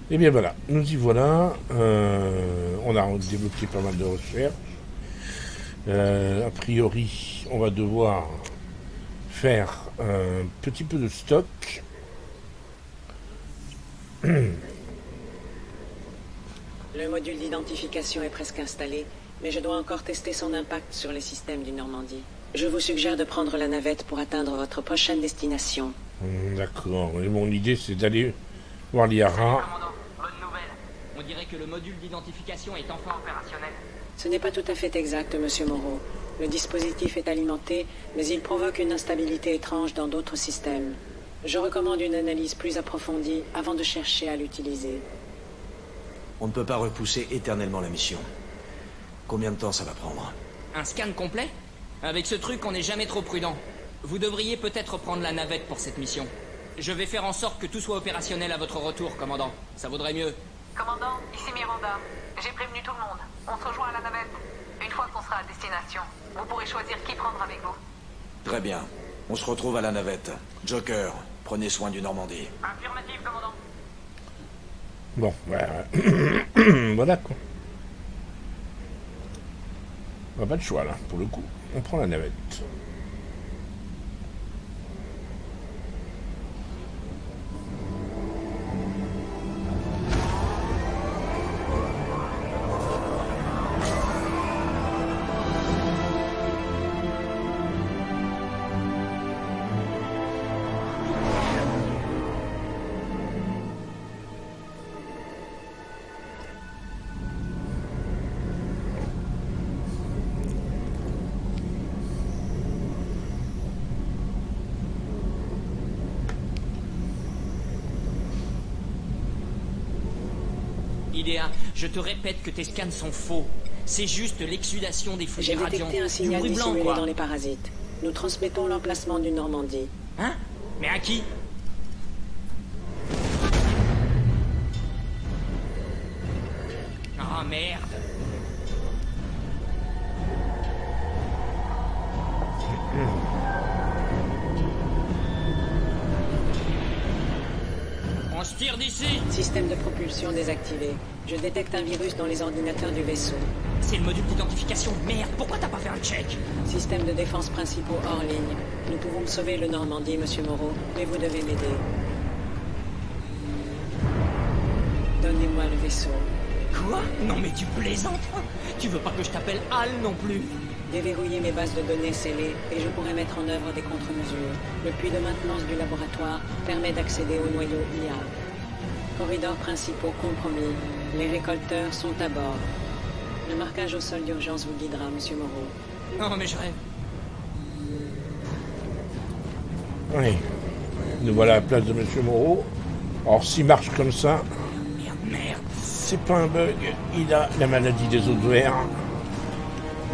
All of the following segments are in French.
Et bien voilà, nous y voilà. On a débloqué pas mal de recherches. A priori, on va devoir faire un petit peu de stock. Le module d'identification est presque installé, mais je dois encore tester son impact sur les systèmes du Normandie. Je vous suggère de prendre la navette pour atteindre votre prochaine destination. D'accord. Et mon idée, c'est d'aller voir Liara. Commandant, bonne nouvelle. On dirait que le module d'identification est enfin opérationnel. Ce n'est pas tout à fait exact, Monsieur Moreau. Le dispositif est alimenté, mais il provoque une instabilité étrange dans d'autres systèmes. Je recommande une analyse plus approfondie avant de chercher à l'utiliser. On ne peut pas repousser éternellement la mission. Combien de temps ça va prendre? Un scan complet? Avec ce truc, on n'est jamais trop prudent. Vous devriez peut-être prendre la navette pour cette mission. Je vais faire en sorte que tout soit opérationnel à votre retour, commandant. Ça vaudrait mieux. Commandant, ici Miranda. J'ai prévenu tout le monde. On se rejoint à la navette. Une fois qu'on sera à destination, vous pourrez choisir qui prendre avec vous. Très bien. On se retrouve à la navette. Joker, prenez soin du Normandie. Affirmative, commandant. Bon, voilà quoi. On n'a pas de choix là, pour le coup. On prend la navette. Idéa, je te répète que tes scans sont faux. C'est juste l'exsudation des J'ai fouilles radiants. détecté un Du signal bruit blanc, dissimulé quoi. dans les parasites. Nous transmettons l'emplacement du Normandie. Hein? Mais à qui? Ah merde! On se tire d'ici! Système de propulsion désactivé. Je détecte un virus dans les ordinateurs du vaisseau. C'est le module d'identification. Merde, pourquoi t'as pas fait un check? Système de défense principaux hors ligne. Nous pouvons sauver le Normandie, Monsieur Moreau, mais vous devez m'aider. Donnez-moi le vaisseau. Quoi? Non mais tu plaisantes? Tu veux pas que je t'appelle Al non plus? Déverrouillez mes bases de données scellées et je pourrai mettre en œuvre des contre-mesures. Le puits de maintenance du laboratoire permet d'accéder au noyau IA. Corridors principaux compromis. Les récolteurs sont à bord. Le marquage au sol d'urgence vous guidera, Monsieur Moreau. Non mais je rêve. Oui. Nous voilà à la place de Monsieur Moreau. Alors s'il marche comme ça, Merde. c'est pas un bug. Il a la maladie des ovaires.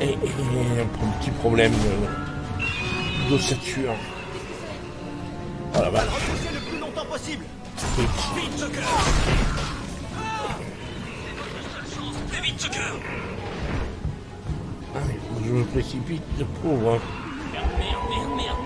Et un petit problème d'ossature. Oh la vache. Repoussez le plus longtemps possible. Vite. Vite, Joker. Plus vite, Joker. Ah, je me précipite, le pauvre. Hein. Merde.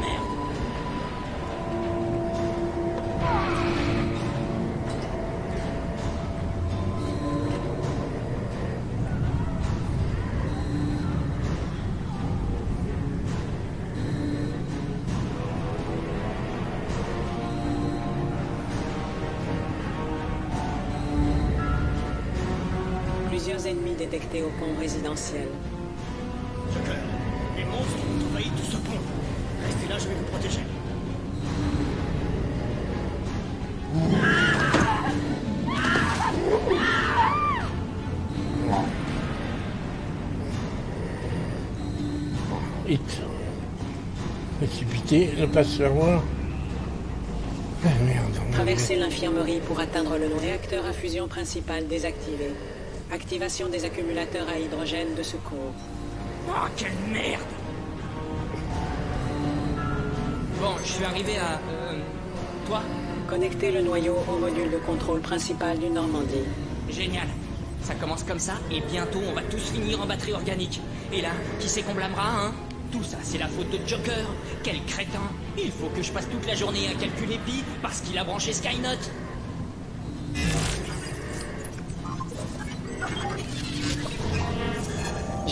Plusieurs ennemis détectés au pont résidentiel. Joker, les monstres ont envahi tout ce pont. Restez là, je vais vous protéger. Vite. Précipité, ne pas se faire voir. Ah merde. Traversez l'infirmerie pour atteindre le réacteur à fusion principal désactivé. Activation des accumulateurs à hydrogène de secours. Oh, quelle merde! Bon, je suis arrivé à... toi? Connectez le noyau au module de contrôle principal du Normandie. Génial. Ça commence comme ça, et bientôt on va tous finir en batterie organique. Et là, qui c'est qu'on blâmera, hein? Tout ça, c'est la faute de Joker. Quel crétin. Il faut que je passe toute la journée à calculer Pi parce qu'il a branché Skynet.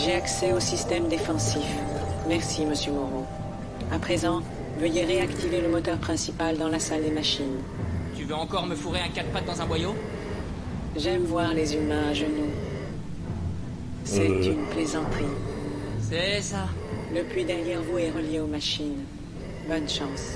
J'ai accès au système défensif. Merci, Monsieur Moreau. À présent, veuillez réactiver le moteur principal dans la salle des machines. Tu veux encore me fourrer un 4 pattes dans un boyau? J'aime voir les humains à genoux. C'est une plaisanterie. C'est ça. Le puits derrière vous est relié aux machines. Bonne chance.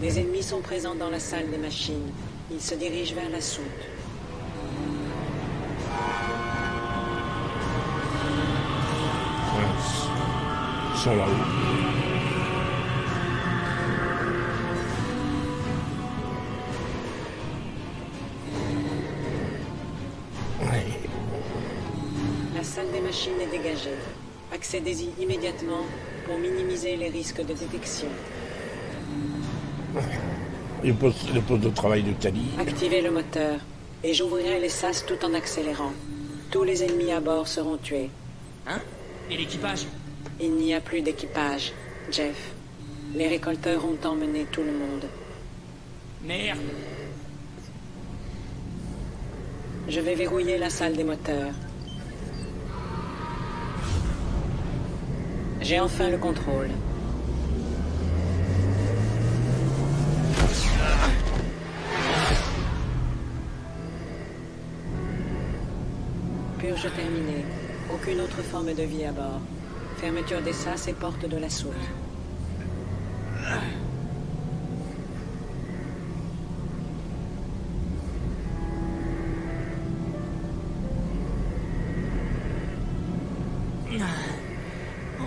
Les ennemis sont présents dans la salle des machines. Ils se dirigent vers la soute. Ils sont là-haut. Ouais. La salle des machines est dégagée. Accédez-y immédiatement pour minimiser les risques de détection. Le poste de travail de Tali. Activez le moteur et j'ouvrirai les sas tout en accélérant. Tous les ennemis à bord seront tués. Hein? Et l'équipage? Il n'y a plus d'équipage, Jeff. Les récolteurs ont emmené tout le monde. Merde! Je vais verrouiller la salle des moteurs. J'ai enfin le contrôle. Purge terminée. Aucune autre forme de vie à bord. Fermeture des sas et porte de la soute.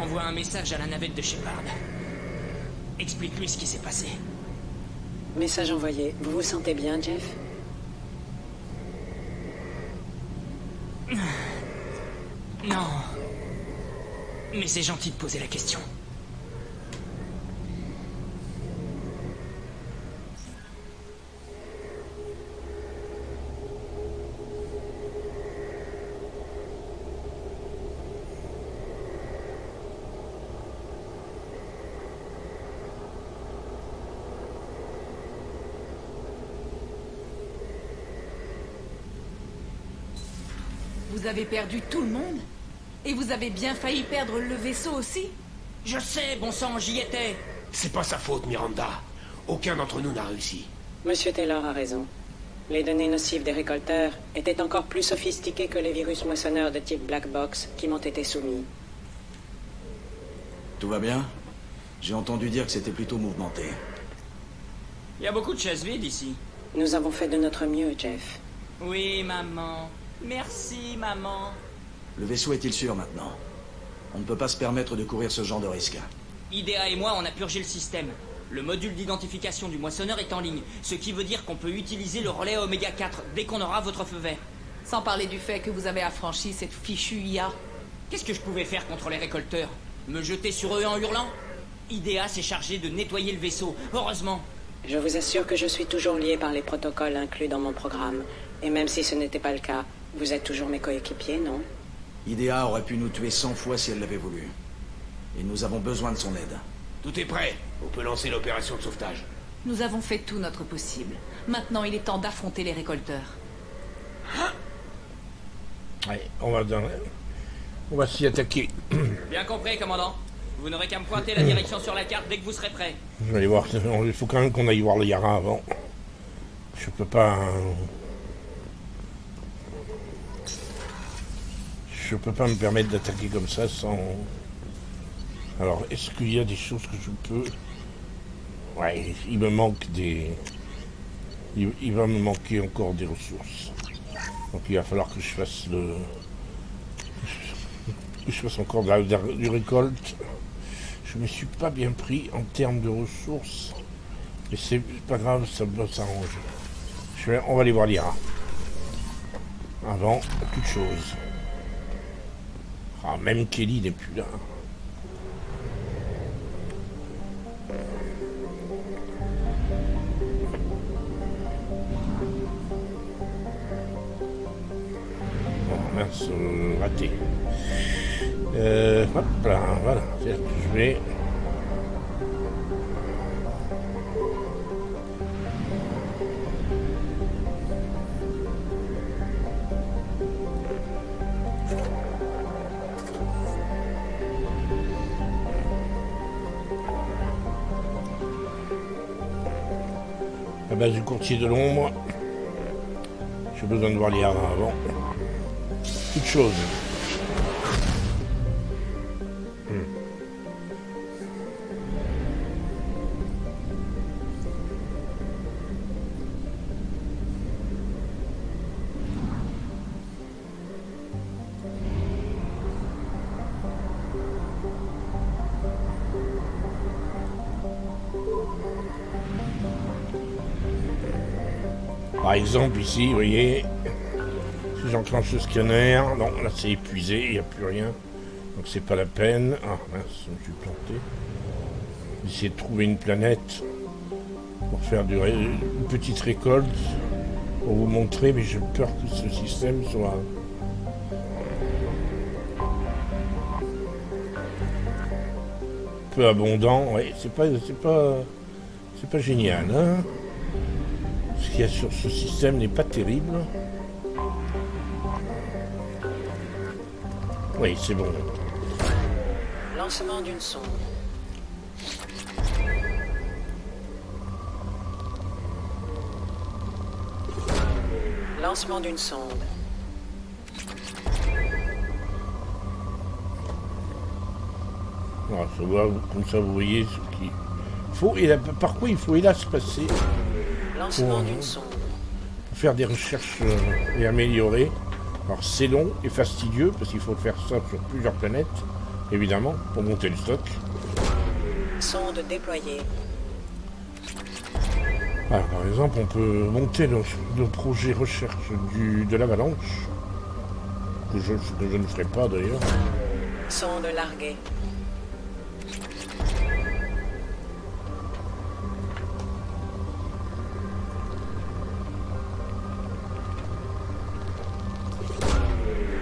Envoie un message à la navette de Shepard. Explique-lui ce qui s'est passé. Message envoyé. Vous vous sentez bien, Jeff? Non. Mais c'est gentil de poser la question. Vous avez perdu tout le monde? Et vous avez bien failli perdre le vaisseau aussi? Je sais, bon sang, j'y étais. C'est pas sa faute, Miranda. Aucun d'entre nous n'a réussi. Monsieur Taylor a raison. Les données nocives des récolteurs étaient encore plus sophistiquées que les virus moissonneurs de type Black Box qui m'ont été soumis. Tout va bien? J'ai entendu dire que c'était plutôt mouvementé. Il y a beaucoup de chaises vides ici. Nous avons fait de notre mieux, Jeff. Oui, maman. Merci, maman. Le vaisseau est-il sûr maintenant? On ne peut pas se permettre de courir ce genre de risque. IDEA et moi, on a purgé le système. Le module d'identification du moissonneur est en ligne, ce qui veut dire qu'on peut utiliser le relais Oméga 4 dès qu'on aura votre feu vert. Sans parler du fait que vous avez affranchi cette fichue IA. Qu'est-ce que je pouvais faire contre les récolteurs? Me jeter sur eux en hurlant? IDEA s'est chargé de nettoyer le vaisseau, heureusement. Je vous assure que je suis toujours lié par les protocoles inclus dans mon programme. Et même si ce n'était pas le cas, vous êtes toujours mes coéquipiers, non? IDEA aurait pu nous tuer 100 fois si elle l'avait voulu. Et nous avons besoin de son aide. Tout est prêt. On peut lancer l'opération de sauvetage. Nous avons fait tout notre possible. Maintenant, il est temps d'affronter les récolteurs. Ouais, on va s'y attaquer. Bien compris, commandant. Vous n'aurez qu'à me pointer la direction sur la carte dès que vous serez prêt. Je vais aller voir. Il faut quand même qu'on aille voir le Yara avant. Je peux pas. Je peux pas me permettre d'attaquer comme ça sans. Alors, est-ce qu'il y a des choses que je peux... Ouais, il me manque des... Il va me manquer encore des ressources. Donc il va falloir que je fasse le... Que je fasse encore du récolte. Je me suis pas bien pris en termes de ressources. Mais c'est pas grave, ça doit s'arranger. On va aller voir l'IRA. Avant toute chose. Ah, même Kelly n'est plus là. Mince, raté. Hop là, voilà, c'est là que je vais. La base du courtier de l'ombre. J'ai besoin de voir les haras avant. Toute chose. Par exemple ici, vous voyez, si j'enclenche le scanner, non, là c'est épuisé, il n'y a plus rien, donc c'est pas la peine. Ah mince, je me suis planté. J'essaie de trouver une planète pour faire une petite récolte, pour vous montrer, mais j'ai peur que ce système soit... peu abondant, ouais, c'est pas génial, hein. Ce qu'il y a sur ce système n'est pas terrible. Oui, c'est bon. Lancement d'une sonde. Lancement d'une sonde. Voilà, ça va, comme ça vous voyez ce qu'il faut. Et là, par quoi il faut hélas passer Lancement d'une sonde. pour faire des recherches et améliorer. Alors c'est long et fastidieux parce qu'il faut faire ça sur plusieurs planètes, évidemment, pour monter le stock. Sonde déployée. Alors, par exemple, on peut monter le projet recherche de l'avalanche, que je ne ferai pas d'ailleurs. Sonde larguée.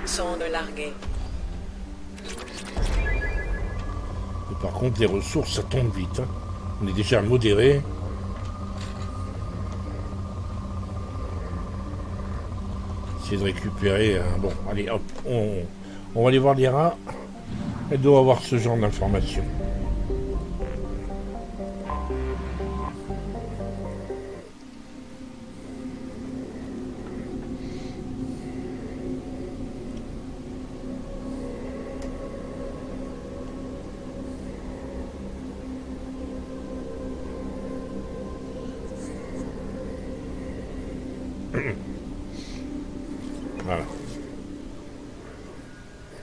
Sonde larguée. Et par contre, les ressources, ça tombe vite. Hein. On est déjà modéré. Essayer de récupérer. Bon, allez, hop, on va aller voir les rats. Elle doit avoir ce genre d'informations. Voilà.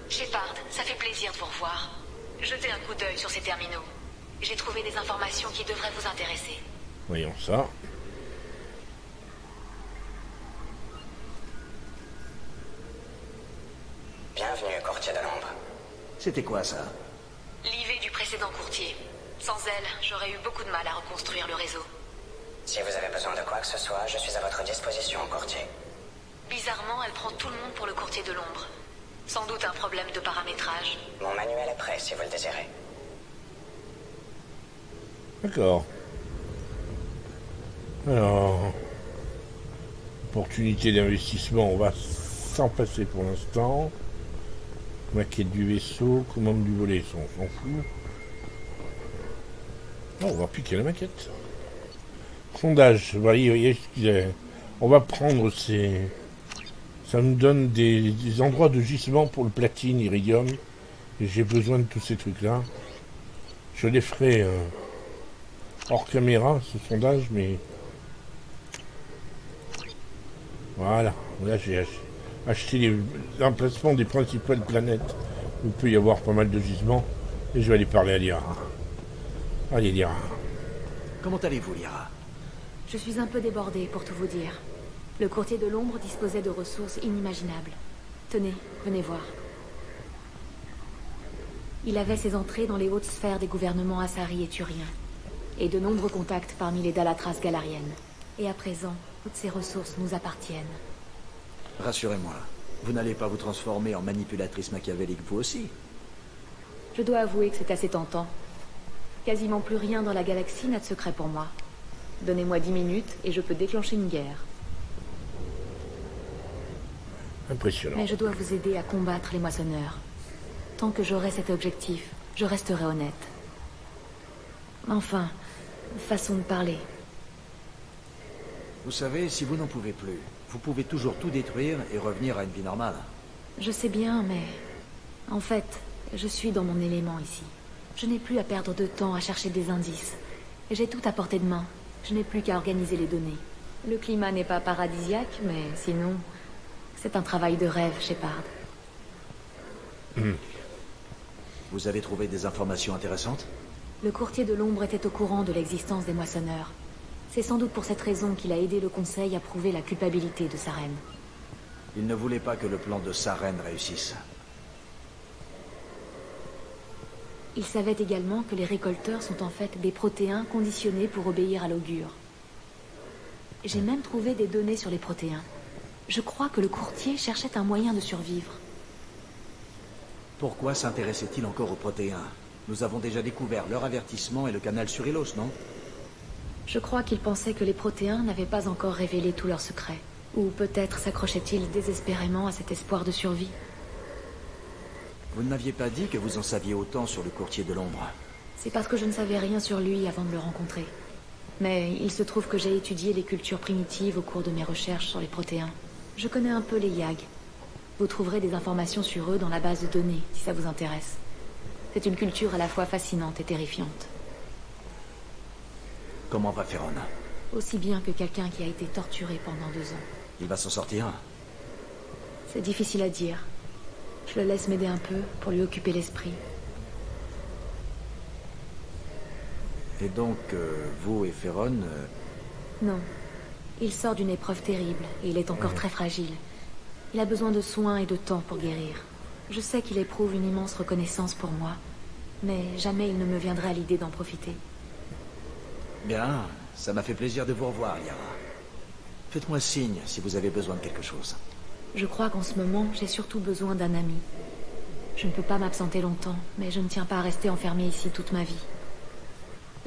Shepard, ça fait plaisir de vous revoir. Jetez un coup d'œil sur ces terminaux. J'ai trouvé des informations qui devraient vous intéresser. Voyons ça. Bienvenue, courtier de l'ombre. C'était quoi ça? L'IV du précédent courtier. Sans elle, j'aurais eu beaucoup de mal à reconstruire le réseau. Si vous avez besoin de quoi que ce soit, je suis à votre disposition, courtier. Bizarrement, elle prend tout le monde pour le courtier de l'ombre. Sans doute un problème de paramétrage. Mon manuel est prêt si vous le désirez. D'accord. Alors, opportunité d'investissement, on va s'en passer pour l'instant. Maquette du vaisseau, commande du volet, on s'en fout. Oh, on va piquer la maquette. Sondage, voyez, on va prendre ces... Ça me donne des endroits de gisement pour le platine, iridium. Et j'ai besoin de tous ces trucs-là. Je les ferai hors caméra, ce sondage, mais... Voilà, là j'ai acheté l'emplacement des principales planètes où il peut y avoir pas mal de gisements. Et je vais aller parler à Lyra. Allez, Lyra. Comment allez-vous, Lyra? Je suis un peu débordée, pour tout vous dire. Le courtier de l'ombre disposait de ressources inimaginables. Tenez, venez voir. Il avait ses entrées dans les hautes sphères des gouvernements Asari et Turiens. et de nombreux contacts parmi les Dalatras galariennes. Et à présent, toutes ces ressources nous appartiennent. Rassurez-moi, vous n'allez pas vous transformer en manipulatrice machiavélique vous aussi? Je dois avouer que c'est assez tentant. Quasiment plus rien dans la galaxie n'a de secret pour moi. Donnez-moi 10 minutes et je peux déclencher une guerre. Impressionnant. Mais je dois vous aider à combattre les moissonneurs. Tant que j'aurai cet objectif, je resterai honnête. Enfin, façon de parler. Vous savez, si vous n'en pouvez plus, vous pouvez toujours tout détruire et revenir à une vie normale. Je sais bien, mais... En fait, je suis dans mon élément ici. Je n'ai plus à perdre de temps à chercher des indices. J'ai tout à portée de main. Je n'ai plus qu'à organiser les données. Le climat n'est pas paradisiaque, mais sinon... C'est un travail de rêve, Shepard. Vous avez trouvé des informations intéressantes? Le courtier de l'ombre était au courant de l'existence des moissonneurs. C'est sans doute pour cette raison qu'il a aidé le Conseil à prouver la culpabilité de Saren. Il ne voulait pas que le plan de Saren réussisse. Il savait également que les récolteurs sont en fait des protéins conditionnés pour obéir à l'augure. J'ai même trouvé des données sur les protéins. Je crois que le courtier cherchait un moyen de survivre. Pourquoi s'intéressait-il encore aux protéins? Nous avons déjà découvert leur avertissement et le canal sur Ilos, non? Je crois qu'il pensait que les protéins n'avaient pas encore révélé tous leurs secrets. Ou peut-être s'accrochait-il désespérément à cet espoir de survie. Vous ne m'aviez pas dit que vous en saviez autant sur le courtier de l'ombre. C'est parce que je ne savais rien sur lui avant de le rencontrer. Mais il se trouve que j'ai étudié les cultures primitives au cours de mes recherches sur les protéins. Je connais un peu les Yag. Vous trouverez des informations sur eux dans la base de données, si ça vous intéresse. C'est une culture à la fois fascinante et terrifiante. Comment va Ferron? Aussi bien que quelqu'un qui a été torturé pendant 2 ans. Il va s'en sortir? C'est difficile à dire. Je le laisse m'aider un peu pour lui occuper l'esprit. Et donc, vous et Ferron... Non. Il sort d'une épreuve terrible et il est encore très fragile. Il a besoin de soins et de temps pour guérir. Je sais qu'il éprouve une immense reconnaissance pour moi, mais jamais il ne me viendrait à l'idée d'en profiter. Bien, ça m'a fait plaisir de vous revoir, Liara. Faites-moi signe si vous avez besoin de quelque chose. Je crois qu'en ce moment, j'ai surtout besoin d'un ami. Je ne peux pas m'absenter longtemps, mais je ne tiens pas à rester enfermée ici toute ma vie.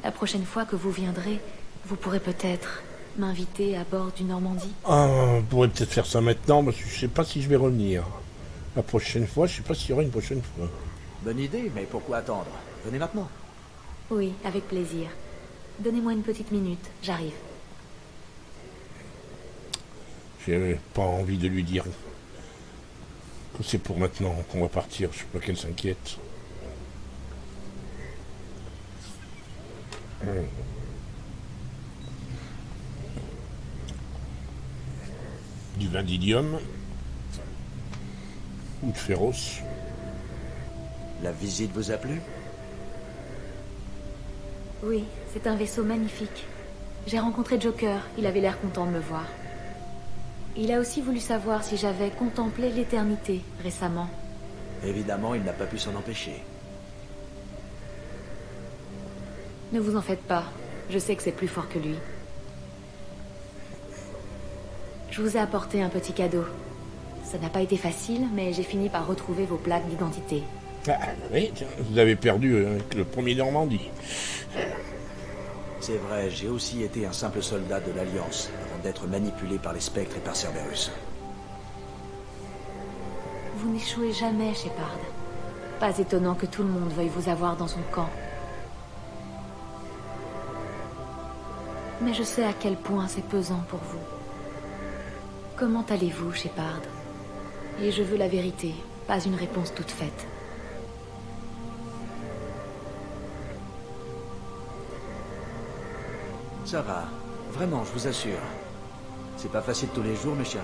La prochaine fois que vous viendrez, vous pourrez peut-être m'inviter à bord du Normandie. On pourrait peut-être faire ça maintenant, parce que je sais pas si je vais revenir. La prochaine fois, je sais pas s'il y aura une prochaine fois. Bonne idée, mais pourquoi attendre? Venez maintenant. Oui, avec plaisir. Donnez-moi une petite minute, j'arrive. J'ai pas envie de lui dire que c'est pour maintenant qu'on va partir. Je sais pas qu'elle s'inquiète. Du vin d'Idium ou de Féroce. La visite vous a plu? Oui, c'est un vaisseau magnifique. J'ai rencontré Joker, il avait l'air content de me voir. Il a aussi voulu savoir si j'avais contemplé l'éternité récemment. Évidemment, il n'a pas pu s'en empêcher. Ne vous en faites pas, je sais que c'est plus fort que lui. Je vous ai apporté un petit cadeau. Ça n'a pas été facile, mais j'ai fini par retrouver vos plaques d'identité. Ah, oui, tiens, vous avez perdu avec le premier Normandie. C'est vrai, j'ai aussi été un simple soldat de l'Alliance, avant d'être manipulé par les spectres et par Cerberus. Vous n'échouez jamais, Shepard. Pas étonnant que tout le monde veuille vous avoir dans son camp. Mais je sais à quel point c'est pesant pour vous. Comment allez-vous, Shepard? Et je veux la vérité, pas une réponse toute faite. Ça va. Vraiment, je vous assure. C'est pas facile tous les jours, mes chers.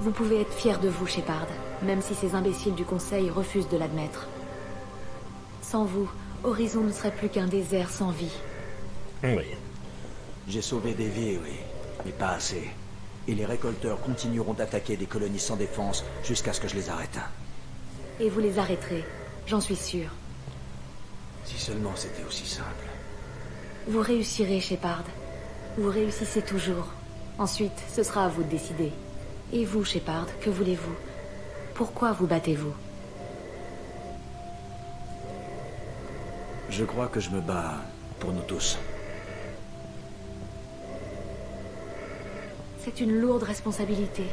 Vous pouvez être fier de vous, Shepard, même si ces imbéciles du Conseil refusent de l'admettre. Sans vous, Horizon ne serait plus qu'un désert sans vie. Oui. J'ai sauvé des vies, oui, mais pas assez. Et les récolteurs continueront d'attaquer des colonies sans défense jusqu'à ce que je les arrête. Et vous les arrêterez, j'en suis sûr. Si seulement c'était aussi simple. Vous réussirez, Shepard. Vous réussissez toujours. Ensuite, ce sera à vous de décider. Et vous, Shepard, que voulez-vous? Pourquoi vous battez-vous? Je crois que je me bats pour nous tous. C'est une lourde responsabilité.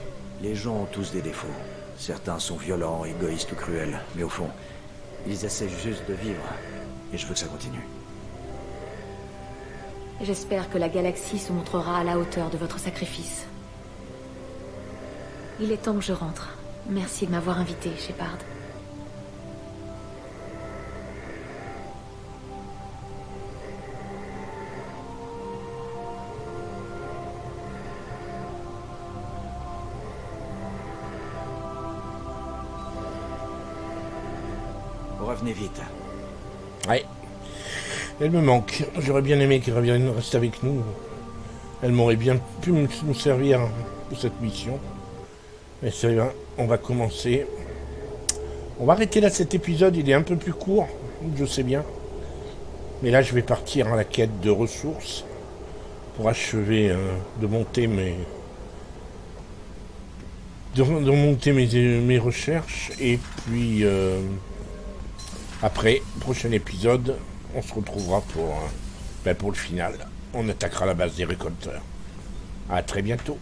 Les gens ont tous des défauts. Certains sont violents, égoïstes ou cruels, mais au fond, ils essaient juste de vivre. Et je veux que ça continue. J'espère que la galaxie se montrera à la hauteur de votre sacrifice. Il est temps que je rentre. Merci de m'avoir invité, Shepard. Revenez vite. Ouais. Elle me manque. J'aurais bien aimé qu'elle revienne rester avec nous. Elle m'aurait bien pu nous servir pour cette mission. Mais c'est bien, on va commencer. On va arrêter là cet épisode, il est un peu plus court, je sais bien. Mais là je vais partir à la quête de ressources pour achever de monter mes recherches. Et puis après, prochain épisode, on se retrouvera pour le final. On attaquera la base des récolteurs. À très bientôt.